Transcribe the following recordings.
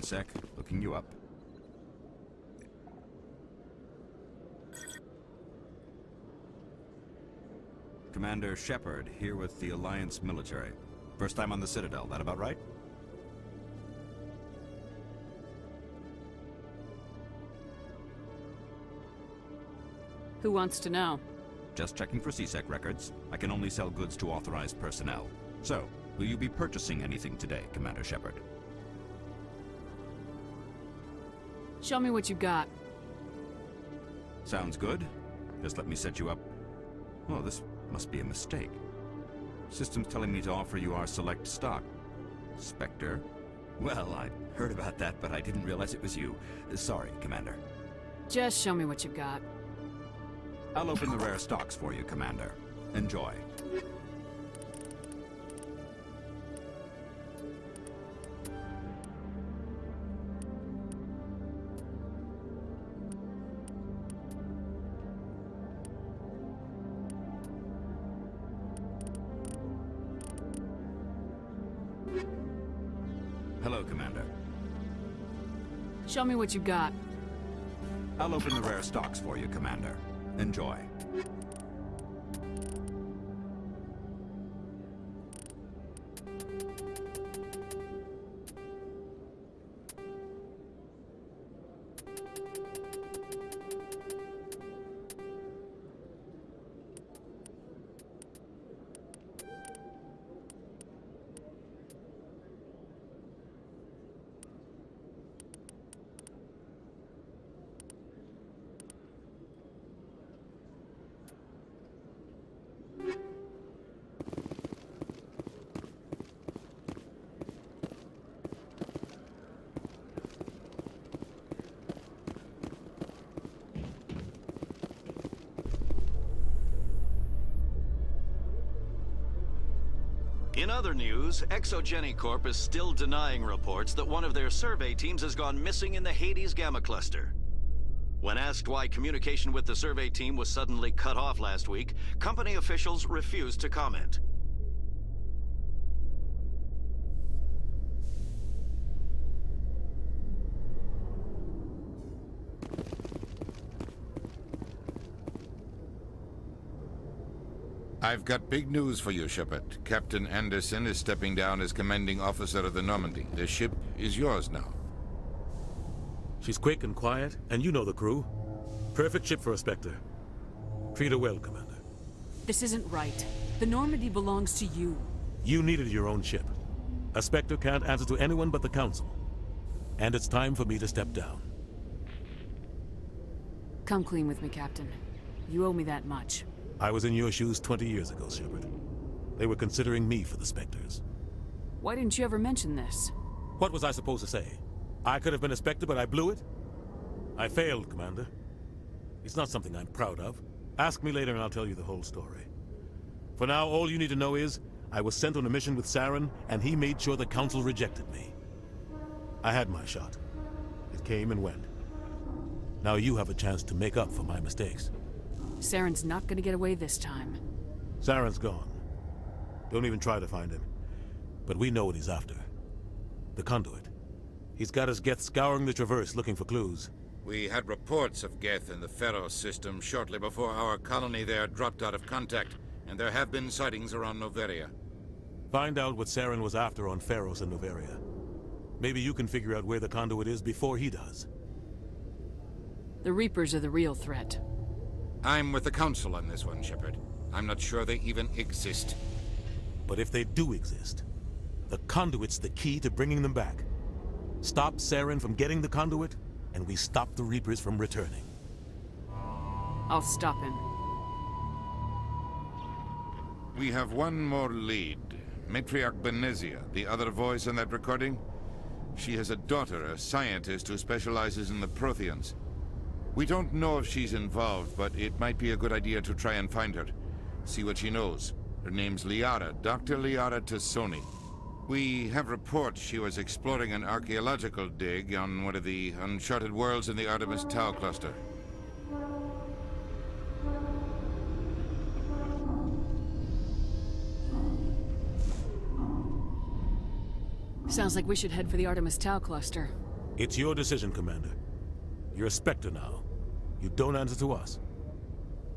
sec. Looking you up. Commander Shepard, here with the Alliance military. First time on the Citadel, that about right? Who wants to know? Just checking for C-Sec records. I can only sell goods to authorized personnel. So, will you be purchasing anything today, Commander Shepard? Show me what you got. Sounds good. Just let me set you up. Oh, this must be a mistake. System's telling me to offer you our select stock. Spectre? Well, I heard about that, but I didn't realize it was you. Sorry, Commander. Just show me what you got. I'll open the rare stocks for you, Commander. Enjoy. Hello, Commander. Show me what you got. I'll open the rare stocks for you, Commander. Enjoy. In other news, Exogeny Corp is still denying reports that one of their survey teams has gone missing in the Hades Gamma Cluster. When asked why communication with the survey team was suddenly cut off last week, company officials refused to comment. I've got big news for you, Shepard. Captain Anderson is stepping down as commanding officer of the Normandy. The ship is yours now. She's quick and quiet, and you know the crew. Perfect ship for a Spectre. Treat her well, Commander. This isn't right. The Normandy belongs to you. You needed your own ship. A Spectre can't answer to anyone but the Council. And it's time for me to step down. Come clean with me, Captain. You owe me that much. I was in your shoes 20 years ago, Shepard. They were considering me for the Spectres. Why didn't you ever mention this? What was I supposed to say? I could have been a Spectre, but I blew it? I failed, Commander. It's not something I'm proud of. Ask me later and I'll tell you the whole story. For now, all you need to know is, I was sent on a mission with Saren, and he made sure the Council rejected me. I had my shot. It came and went. Now you have a chance to make up for my mistakes. Saren's not gonna get away this time. Saren's gone. Don't even try to find him. But we know what he's after. The Conduit. He's got his Geth scouring the Traverse looking for clues. We had reports of Geth in the Pharos system shortly before our colony there dropped out of contact, and there have been sightings around Noveria. Find out what Saren was after on Pharos and Noveria. Maybe you can figure out where the Conduit is before he does. The Reapers are the real threat. I'm with the Council on this one, Shepard. I'm not sure they even exist. But if they do exist, the Conduit's the key to bringing them back. Stop Saren from getting the Conduit, and we stop the Reapers from returning. I'll stop him. We have one more lead. Matriarch Benezia, the other voice in that recording. She has a daughter, a scientist who specializes in the Protheans. We don't know if she's involved, but it might be a good idea to try and find her. See what she knows. Her name's Liara, Dr. Liara Tassoni. We have reports she was exploring an archaeological dig on one of the uncharted worlds in the Artemis Tau cluster. Sounds like we should head for the Artemis Tau cluster. It's your decision, Commander. You're a Spectre now. You don't answer to us.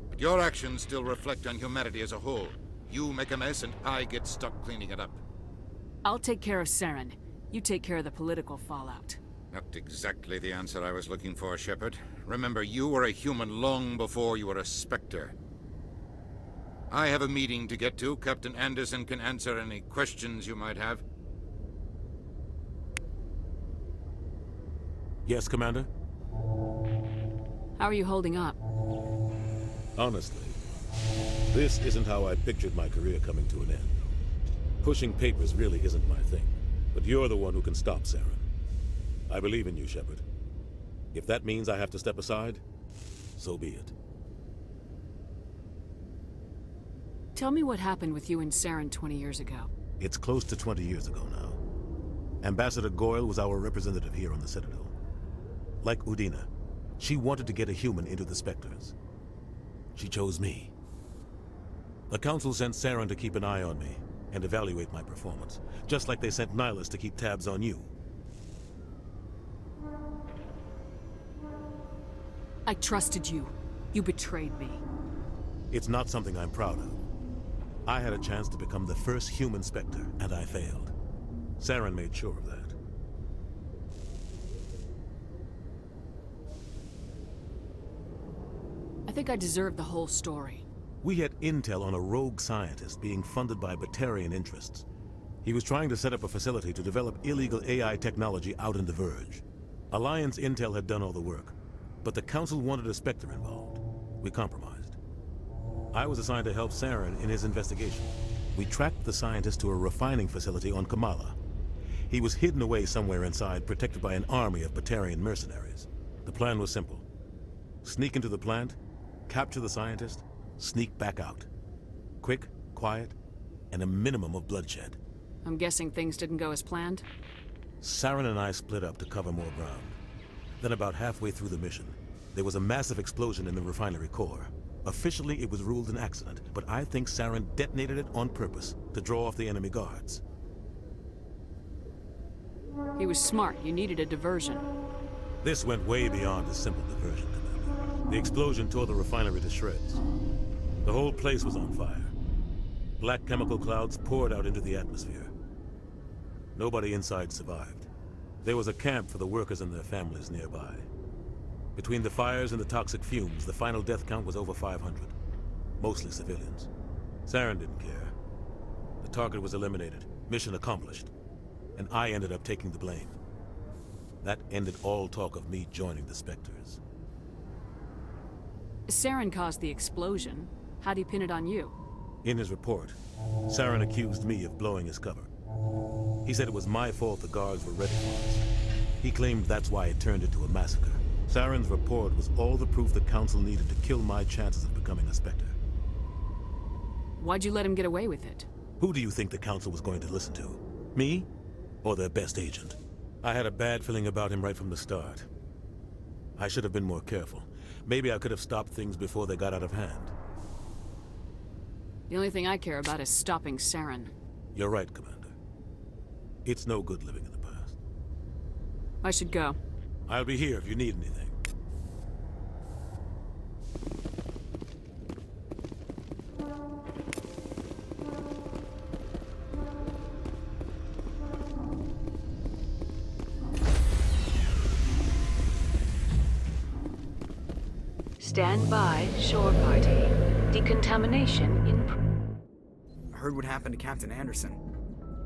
But your actions still reflect on humanity as a whole. You make a mess and I get stuck cleaning it up. I'll take care of Saren. You take care of the political fallout. Not exactly the answer I was looking for, Shepard. Remember, you were a human long before you were a Spectre. I have a meeting to get to. Captain Anderson can answer any questions you might have. Yes, Commander? How are you holding up? Honestly, this isn't how I pictured my career coming to an end. Pushing papers really isn't my thing, but you're the one who can stop Saren. I believe in you, Shepard. If that means I have to step aside, so be it. Tell me what happened with you and Saren 20 years ago. It's close to 20 years ago now. Ambassador Goyle was our representative here on the Citadel. Like Udina, she wanted to get a human into the Spectres. She chose me. The Council sent Saren to keep an eye on me and evaluate my performance, just like they sent Nihilus to keep tabs on you. I trusted you. You betrayed me. It's not something I'm proud of. I had a chance to become the first human Spectre, and I failed. Saren made sure of that. I think I deserve the whole story. We had intel on a rogue scientist being funded by Batarian interests. He was trying to set up a facility to develop illegal AI technology out in the Verge. Alliance intel had done all the work, but the Council wanted a Spectre involved. We compromised. I was assigned to help Saren in his investigation. We tracked the scientist to a refining facility on Kamala. He was hidden away somewhere inside, protected by an army of Batarian mercenaries. The plan was simple. Sneak into the plant, capture the scientist, sneak back out. Quick, quiet, and a minimum of bloodshed. I'm guessing things didn't go as planned? Saren and I split up to cover more ground. Then about halfway through the mission, there was a massive explosion in the refinery core. Officially, it was ruled an accident, but I think Saren detonated it on purpose to draw off the enemy guards. He was smart. You needed a diversion. This went way beyond a simple diversion, Commander. The explosion tore the refinery to shreds. The whole place was on fire. Black chemical clouds poured out into the atmosphere. Nobody inside survived. There was a camp for the workers and their families nearby. Between the fires and the toxic fumes, the final death count was over 500. Mostly civilians. Saren didn't care. The target was eliminated, mission accomplished. And I ended up taking the blame. That ended all talk of me joining the Spectres. Saren caused the explosion. How'd he pin it on you? In his report, Saren accused me of blowing his cover. He said it was my fault the guards were ready for us. He claimed that's why it turned into a massacre. Saren's report was all the proof the Council needed to kill my chances of becoming a Spectre. Why'd you let him get away with it? Who do you think the Council was going to listen to? Me? Or their best agent? I had a bad feeling about him right from the start. I should have been more careful. Maybe I could have stopped things before they got out of hand. The only thing I care about is stopping Saren. You're right, Commander. It's no good living in the past. I should go. I'll be here if you need anything. Stand by, shore party. Decontamination in... I heard what happened to Captain Anderson.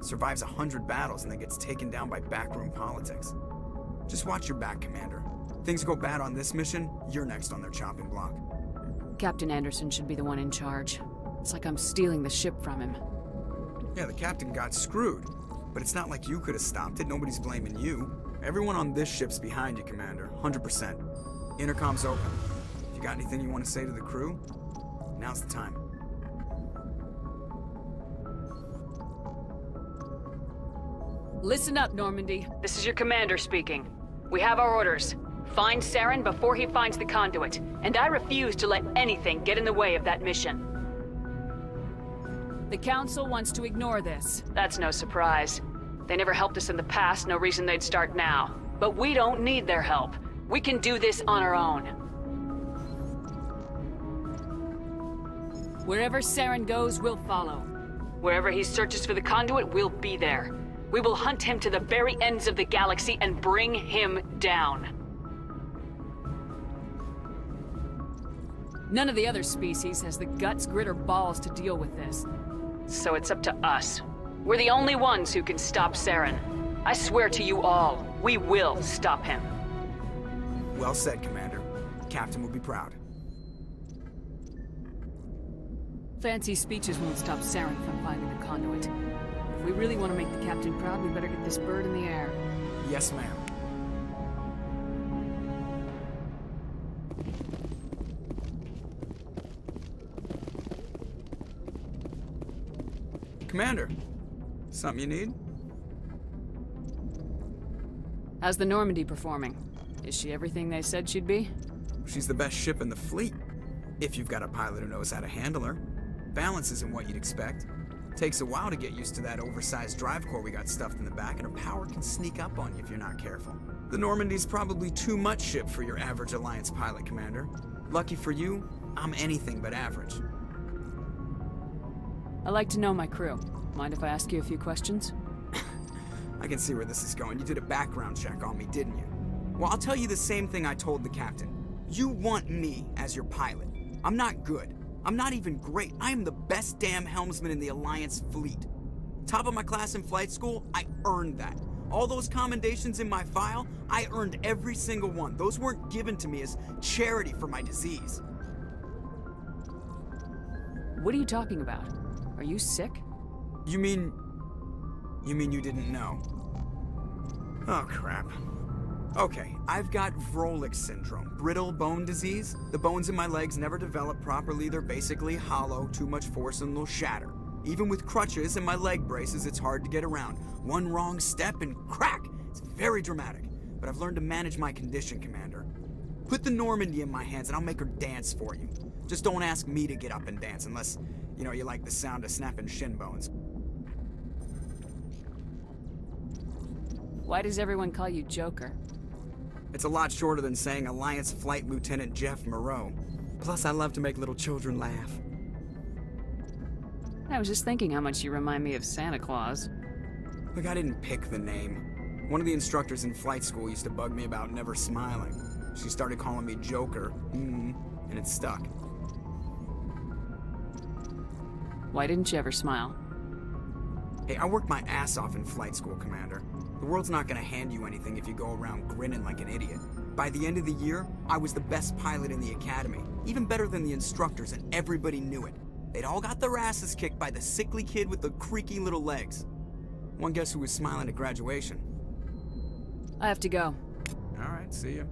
Survives 100 battles and then gets taken down by backroom politics. Just watch your back, Commander. Things go bad on this mission, you're next on their chopping block. Captain Anderson should be the one in charge. It's like I'm stealing the ship from him. Yeah, the captain got screwed. But it's not like you could have stopped it. Nobody's blaming you. Everyone on this ship's behind you, Commander. 100%. Intercom's open. If you got anything you want to say to the crew, now's the time. Listen up, Normandy. This is your commander speaking. We have our orders. Find Saren before he finds the conduit, and I refuse to let anything get in the way of that mission. The Council wants to ignore this. That's no surprise. They never helped us in the past, no reason they'd start now. But we don't need their help. We can do this on our own. Wherever Saren goes, we'll follow. Wherever he searches for the conduit, we'll be there. We will hunt him to the very ends of the galaxy and bring him down. None of the other species has the guts, grit, or balls to deal with this. So it's up to us. We're the only ones who can stop Saren. I swear to you all, we will stop him. Well said, Commander. Captain will be proud. Fancy speeches won't stop Saren from finding the conduit. If we really want to make the captain proud, we better get this bird in the air. Yes, ma'am. Commander, something you need? How's the Normandy performing? Is she everything they said she'd be? She's the best ship in the fleet, if you've got a pilot who knows how to handle her. Balance isn't what you'd expect. Takes a while to get used to that oversized drive core we got stuffed in the back, and her power can sneak up on you if you're not careful. The Normandy's probably too much ship for your average Alliance pilot, Commander. Lucky for you, I'm anything but average. I like to know my crew. Mind if I ask you a few questions? I can see where this is going. You did a background check on me, didn't you? Well, I'll tell you the same thing I told the captain. You want me as your pilot. I'm not good. I'm not even great. I am the best damn helmsman in the Alliance fleet. Top of my class in flight school, I earned that. All those commendations in my file, I earned every single one. Those weren't given to me as charity for my disease. What are you talking about? Are you sick? You mean you didn't know? Oh, crap. Okay, I've got Vrolik syndrome, brittle bone disease. The bones in my legs never develop properly. They're basically hollow, too much force and they'll shatter. Even with crutches and my leg braces, it's hard to get around. One wrong step and crack! It's very dramatic. But I've learned to manage my condition, Commander. Put the Normandy in my hands and I'll make her dance for you. Just don't ask me to get up and dance unless, you like the sound of snapping shin bones. Why does everyone call you Joker? It's a lot shorter than saying Alliance Flight Lieutenant Jeff Moreau. Plus, I love to make little children laugh. I was just thinking how much you remind me of Santa Claus. Look, I didn't pick the name. One of the instructors in flight school used to bug me about never smiling. She started calling me Joker, and it stuck. Why didn't you ever smile? Hey, I worked my ass off in flight school, Commander. The world's not gonna hand you anything if you go around grinning like an idiot. By the end of the year, I was the best pilot in the academy, even better than the instructors, and everybody knew it. They'd all got their asses kicked by the sickly kid with the creaky little legs. One guess who was smiling at graduation? I have to go. All right, see ya.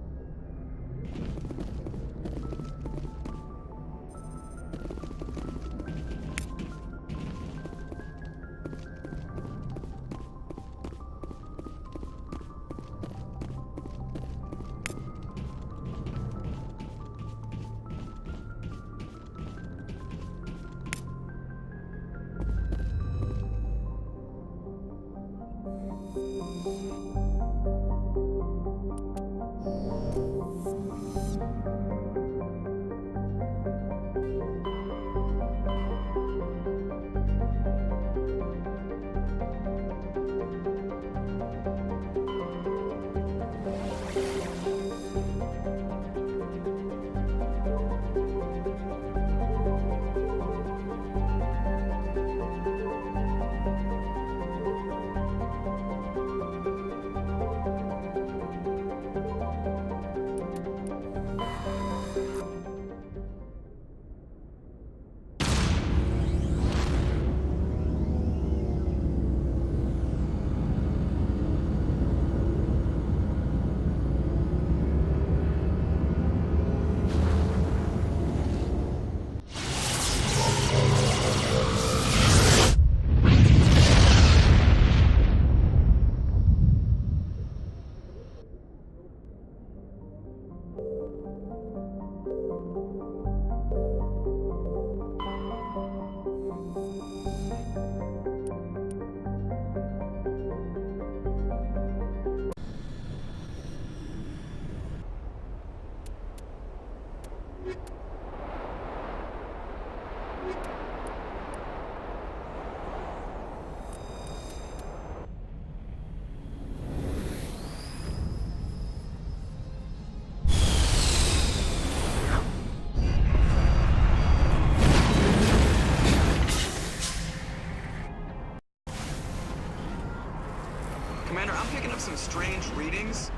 Commander, I'm picking up some strange readings.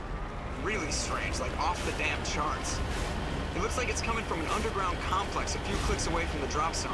Really strange, like off the damn charts. It looks like it's coming from an underground complex a few clicks away from the drop zone.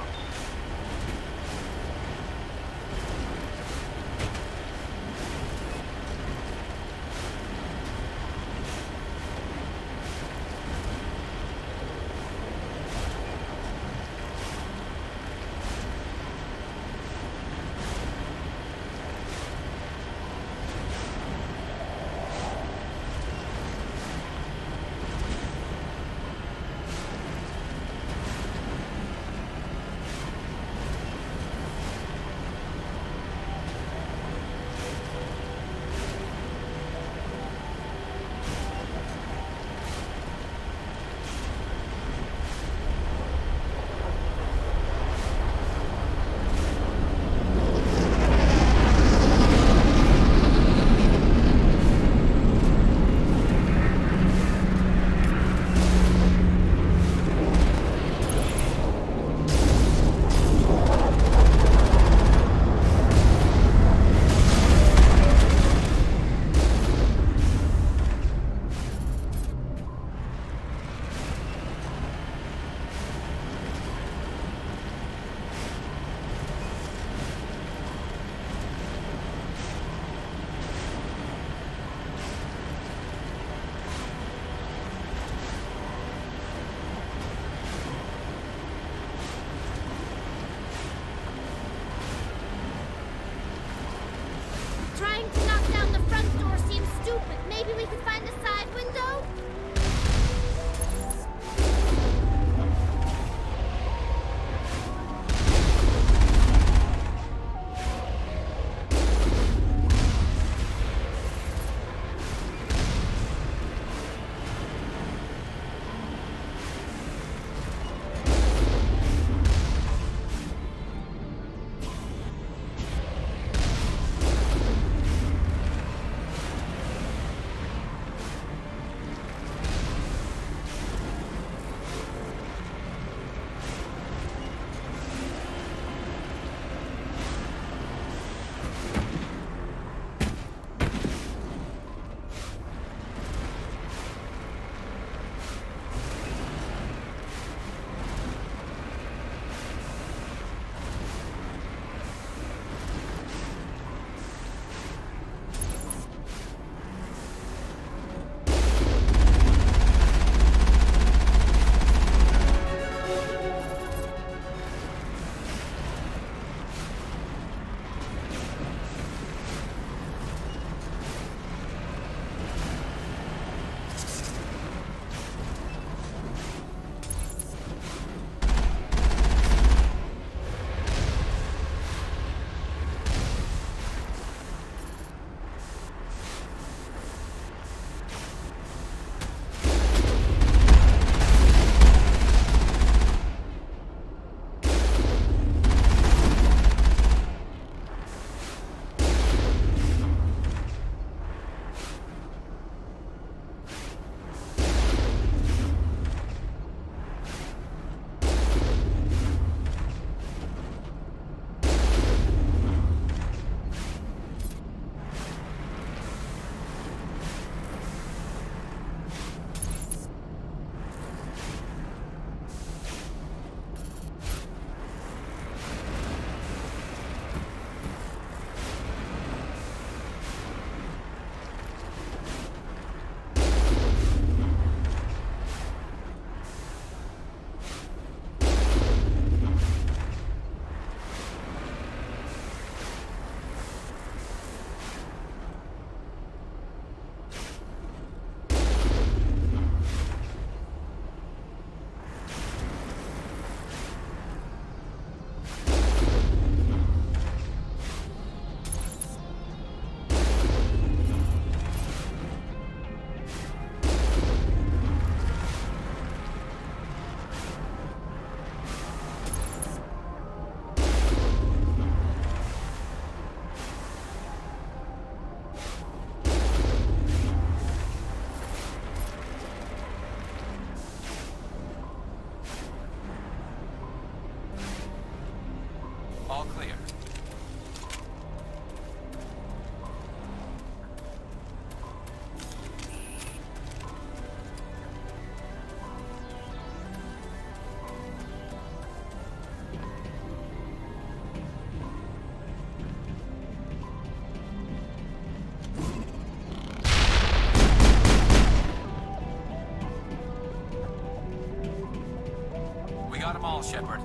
got them all, Shepard.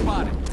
spotted.